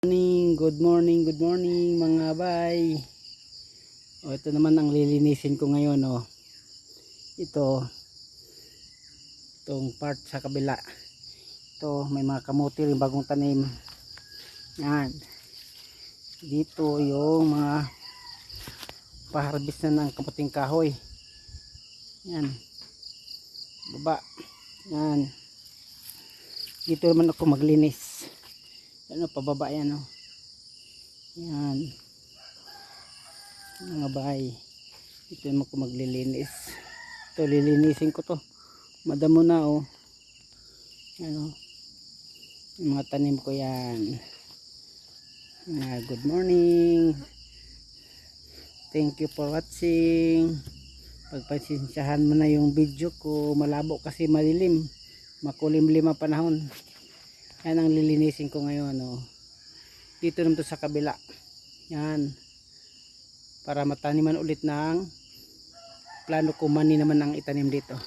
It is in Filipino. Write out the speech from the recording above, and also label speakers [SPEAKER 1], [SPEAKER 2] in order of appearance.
[SPEAKER 1] Good morning mga bay. Ito naman ang lilinisin ko ngayon itong part sa kabila. Ito may mga kamuti rin bagong tanim. Yan. Dito yung mga paharbis na ng kamuting kahoy. Yan. Baba. Yan. Dito naman ako maglinis. Pababa yan Yan mga bahay. Dito naman ako maglilinis. Ito lilinisin ko to. Madamo na yung mga tanim ko yan. Good morning. Thank you for watching. Pagpasensyahan mo na yung video ko. Malabo kasi madilim. Makulimlim ang panahon. Yan ang lilinisin ko ngayon dito naman to sa kabila. Yan. Para mataniman ulit ng plano ko mani naman ang itanim dito.